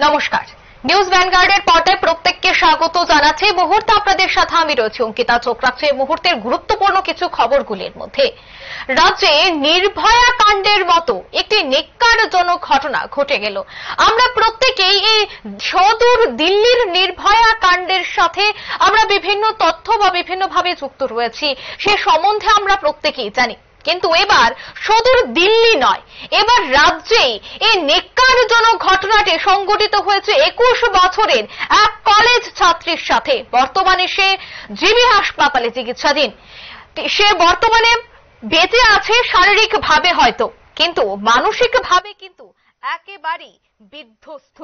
নমস্কার, নিউজ ভ্যানগার্ডের পর্দায় প্রত্যেককে স্বাগত জানাচ্ছি। মুহূর্তে আপনাদের সাথে আমি রয়েছি অঙ্কিতা। চোখ রাখছে মুহূর্তের গুরুত্বপূর্ণ কিছু খবরগুলির মধ্যে। রাজ্যে নির্ভয়া কাণ্ডের মতো একটি ন্যক্কারজনক ঘটনা ঘটে গেল। আমরা প্রত্যেকেই এই সুদূর দিল্লির নির্ভয়া কাণ্ডের সাথে আমরা বিভিন্ন তথ্য বা বিভিন্নভাবে যুক্ত রয়েছি, সে সম্বন্ধে আমরা প্রত্যেকেই জানি। কিন্তু এবার সুদূর দিল্লি নয়, এবার রাজ্যেই এই ন্যক্কারজনক ঘটনাটি সংঘটিত হয়েছে 21 বছরের এক কলেজ ছাত্রীর সাথে। বর্তমানে সে জিবি হাসপাতালে চিকিৎসাধীন। সে বর্তমানে বেঁচে আছে শারীরিকভাবে হয়তো, কিন্তু মানসিকভাবে কিন্তু একেবারেই বিধ্বস্ত।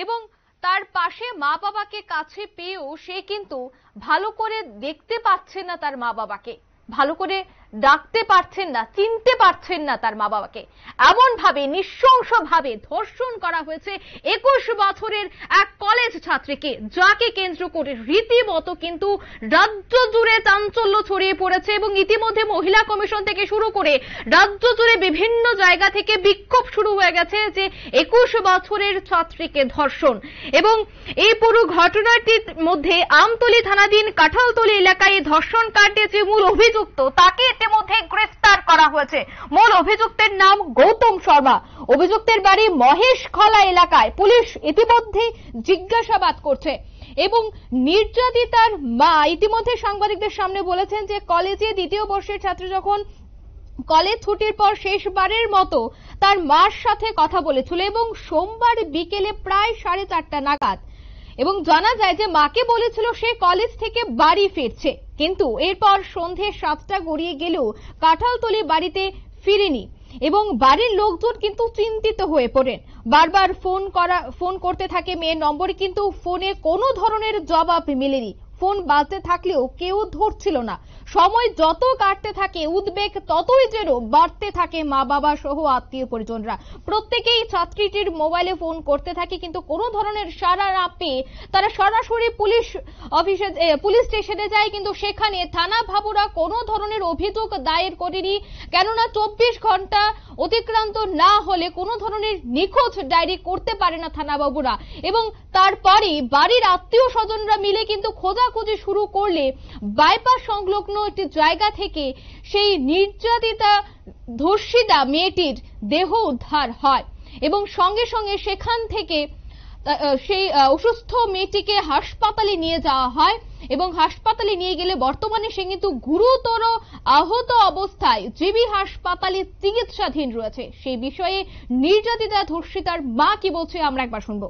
এবং তার পাশে মা বাবাকে কাছে পেয়েও সে কিন্তু ভালো করে দেখতে পাচ্ছে না তার মা বাবাকে, ভালো করে ডাকতে পারছেন না, চিনতে পারছেন না তার মা বাবাকে। এমন ভাবে নৃশংসভাবে ধর্ষণ করা হয়েছে 21 বছরের এক কলেজ ছাত্রীকে, যাকে কেন্দ্র করে রীতিমতো কিন্তু রাজ্য জুড়ে চাঞ্চল্য ছড়িয়ে পড়েছে। এবং ইতিমধ্যে মহিলা কমিশন থেকে শুরু করে রাজ্য জুড়ে বিভিন্ন জায়গা থেকে বিক্ষোভ শুরু হয়ে গেছে যে 21 বছরের ছাত্রীকে ধর্ষণ। এবং এই পুরো ঘটনাটির মধ্যে আমতলী থানাধীন কাঁঠালতলী এলাকায় ধর্ষণ কাণ্ডে যে মূল অভিযুক্ত, তাকে ইতিমধ্যে গ্রেফতার করা হয়েছে। মূল অভিযুক্তের নাম গৌতম শর্মা। অভিযুক্তের বাড়ি মহেশখলা এলাকায়। পুলিশ ইতিমধ্যে জিজ্ঞাসাবাদ করছে। এবং নির্যাতিতার মা ইতিমধ্যে সাংবাদিকদের সামনে বলেছেন যে কলেজে দ্বিতীয় বর্ষের ছাত্রী যখন কলেজ ছুটির পর শেষবারের মতো তার মার সাথে কথা বলেছিল এবং সোমবার বিকেলে প্রায় 4:30 নাগাদ, এবং জানা যায় যে মাকে বলেছিল সে কলেজ থেকে বাড়ি ফিরছে, কিন্তু এরপর সন্ধে 7টা গড়িয়ে গেলেও কাঁঠালতলী বাড়িতে ফিরেনি। এবং বাড়ির লোকজন কিন্তু চিন্তিত হয়ে পড়েন। বারবার ফোন করতে থাকে মেয়ের নম্বরে, কিন্তু ফোনে কোনো ধরনের জবাব মেলেনি। ফোন বাজতে থাকলেও কেউ ধরছিল না। সময় যত কাটতে থাকে উদ্বেগ ততই যেন বাড়তে থাকে মা বাবা সহ আত্মীয় পরিজনরা। প্রত্যেকেই ছাত্রীটির মোবাইলে ফোন করতে থাকে, কিন্তু কোনো ধরনের সাড়া না পেয়ে তারা সরাসরি পুলিশ স্টেশনে যায়, কিন্তু সেখানে থানা বাবুরা কোনো ধরনের অভিযোগ দায়ের করেনি। কেননা 24 ঘন্টা অতিক্রান্ত না হলে কোনো ধরনের নিখোঁজ ডায়েরি করতে পারে না থানা বাবুরা। এবং তারপরে বাড়ির আত্মীয় স্বজনরা মিলে কিন্তু খোঁজাখুঁজি শুরু করলে বাইপাস সংলগ্ন একটি জায়গা থেকে সেই নির্যাতিতা ধর্ষিতা মেয়েটির দেহ উদ্ধার হয়। এবং সঙ্গে সঙ্গে সেখান থেকে সেই অসুস্থ মেয়েটিকে হাসপাতালে নিয়ে যাওয়া হয়। এবং হাসপাতালে নিয়ে গেলে বর্তমানে সে কিন্তু গুরুতর আহত অবস্থায় জিবি হাসপাতালে চিকিৎসাধীন রয়েছে। সেই বিষয়ে নির্যাতিতা ধর্ষিতার মা কি বলছে আমরা একবার শুনবো।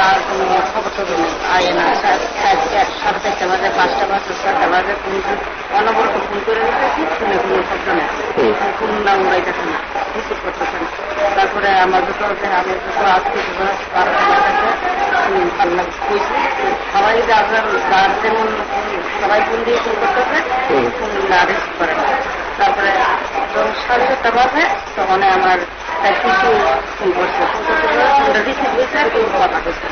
আর কোনো খবর টবর নেই, আয় না। 4:30 বাজে, 5টা বাজে, 6টা বাজে, অনবরত ফোন করে রেখেছি, ফোনে কোনো শব্দ নেই, ফোন না উড়াইতেছে না, রিসিভ করতেছে না। তারপরে আমার দুটো আজকে সবাই যার যেমন সবাই ফোন দিয়ে ফোন করতেছে, ফোন না রিসিভ করে না। তারপরে 7:30 বাজে তখন আমার কিছু ফোন করছে, ফোনটা রিসিভ হয়েছে, কথা বলছে,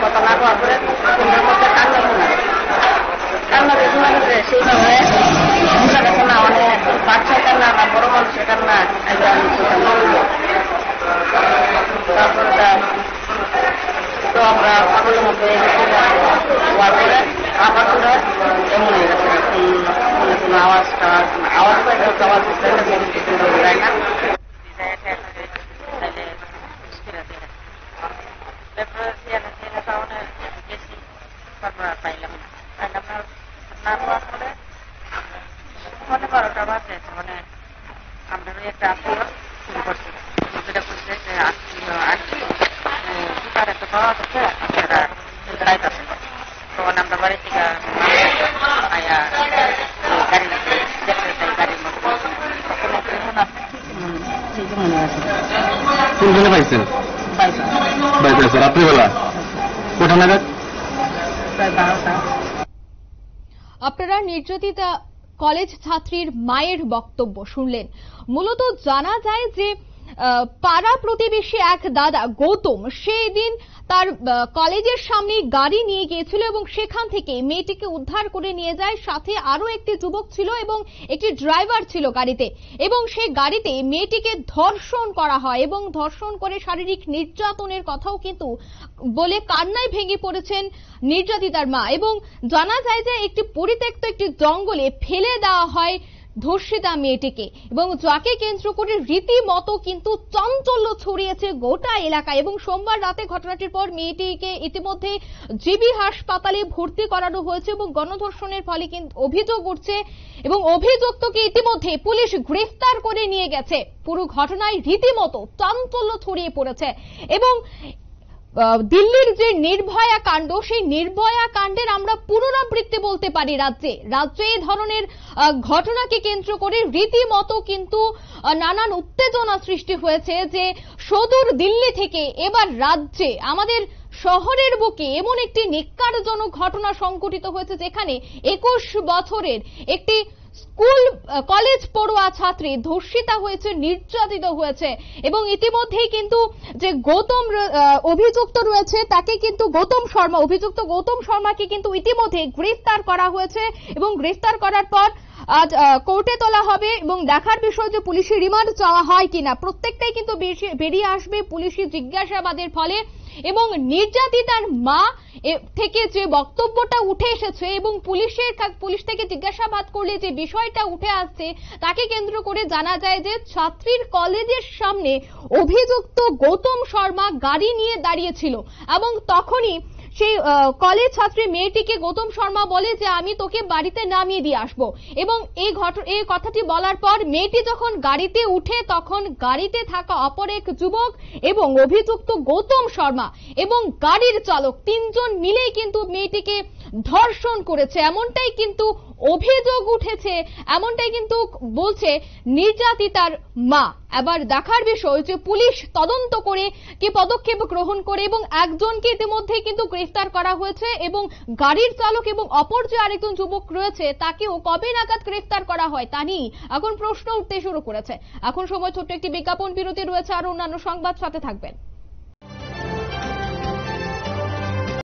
কথা না হওয়ার পরে ফোনের মধ্যে কান্না শোনা গেছে। সেইভাবে বোঝা গেছে না অনেক বাচ্চা কান্না না বড় মানুষের কান্না। তারপরে তো আমরা সকলের মধ্যে হওয়ার পরে আবার করে এমন হয়ে গেছে, কোনো আওয়াজ যায় না। পাইলাম না পাওয়ার পরে 12টা বাজে, মানে আমরা একটা আত্মীয় ফোন করছি, যেটা করছে যে আত্মীয় একটা পাওয়া যাচ্ছে, আপনারা যাইতেছেন। তখন আমরা বাড়ি থেকে আয়া গাড়ি দেখতে চাই, গাড়ির মধ্যে কোনখানে পাইছেন? পাইছেন রাত্রিবেলা কোথা নাগাদ? আপনারা নির্যাতিতা কলেজ ছাত্রীর মায়ের বক্তব্য শুনলেন। মূলত জানা যায় যে পাড়া প্রতিবেশী এক দাদা গৌতম সেই দিন তার কলেজের সামনে গাড়ি নিয়ে গিয়েছিল এবং সেখান থেকে মেয়েটিকে উদ্ধার করে নিয়ে যায়। সাথে আরো একটি যুবক ছিল এবং একটি ড্রাইভার ছিল গাড়িতে, এবং সেই গাড়িতে মেয়েটিকে ধর্ষণ করা হয় এবং ধর্ষণ করে শারীরিক নির্যাতনের কথাও কিন্তু বলে কান্নায় ভেঙে পড়েছেন নির্যাতিতার মা। এবং জানা যায় যে একটি পরিত্যক্ত একটি জঙ্গলে ফেলে দেওয়া হয় ধর্ষিতা মেয়েটিকে, এবং যাকে কেন্দ্র করে রীতিমতো কিন্তু চাঞ্চল্য ছড়িয়েছে গোটা এলাকায়। এবং সোমবার রাতে ঘটনাটির পর মেয়েটিকে ইতিমধ্যে জিবি হাসপাতালে ভর্তি করানো হয়েছে এবং গণধর্ষণের ফলে কিন্তু অভিযোগ উঠছে এবং অভিযুক্তকে ইতিমধ্যে পুলিশ গ্রেফতার করে নিয়ে গেছে। পুরো ঘটনায় রীতিমতো চাঞ্চল্য ছড়িয়ে পড়েছে এবং দিল্লির যে নির্ভয়া কাণ্ড, সেই নির্ভয়া কাণ্ডের আমরা পুনরাবৃত্তি বলতে পারি। রাজ্যে এই ধরনের ঘটনাকে কেন্দ্র করে রীতিমতো কিন্তু নানান উত্তেজনা সৃষ্টি হয়েছে যে সুদূর দিল্লি থেকে এবার রাজ্যে আমাদের শহরের বুকে এমন একটি নিক্কারজনক ঘটনা সংঘটিত হয়েছে যেখানে 21 বছরের একটি স্কুল কলেজ পড়ুয়া ছাত্রী ধর্ষিতা হয়েছে, নির্যাতিত হয়েছে। এবং ইতিমধ্যেই কিন্তু যে গৌতম অভিযুক্ত রয়েছে তাকে কিন্তু অভিযুক্ত গৌতম শর্মাকে কিন্তু ইতিমধ্যে গ্রেফতার করা হয়েছে এবং গ্রেফতার করার পর আজ কোর্টে তোলা হবে এবং দেখার বিষয় যে পুলিশি রিমান্ড চাওয়া হয় কিনা। প্রত্যেকটাই কিন্তু বেরিয়ে আসবে পুলিশি জিজ্ঞাসাবাদের ফলে। এবং নির্যাতিতার মা থেকে যে বক্তব্যটা উঠে এসেছে এবং পুলিশ থেকে জিজ্ঞাসাবাদ করলে যে বিষয়টা উঠে আসছে তাকে কেন্দ্র করে জানা যায় যে ছাত্রীর কলেজের সামনে অভিযুক্ত গৌতম শর্মা গাড়ি নিয়ে দাঁড়িয়েছিল এবং তখনই সেই কলেজ ছাত্রী মেয়েটিকে গৌতম শর্মা বলে যে আমি তোকে বাড়িতে নামিয়ে দিয়ে আসবো। এবং এই কথাটি বলার পর মেয়েটি যখন গাড়িতে উঠে তখন গাড়িতে থাকা অপর এক যুবক এবং অভিযুক্ত গৌতম শর্মা এবং গাড়ির চালক তিনজন মিলেই কিন্তু মেয়েটিকে ধর্ষণ করেছে, এমনটাই কিন্তু অভিযোগ উঠেছে, এমনটাই কিন্তু বলছে নির্যাতিতার মা। এবার দেখার বিষয় যে পুলিশ তদন্ত করে কি পদক্ষেপ গ্রহণ করে এবং একজনকে ইতিমধ্যে কিন্তু গ্রেফতার করা হয়েছে এবং গাড়ির চালক এবং অপর যে আরেকজন যুবক রয়েছে তাকেও কবে নাগাদ গ্রেফতার করা হয় তা নিয়ে এখন প্রশ্ন উঠতে শুরু করেছে। এখন সময় ছোট্ট একটি বিজ্ঞাপন বিরতি রয়েছে, আর অন্যান্য সংবাদ সাথে থাকবেন।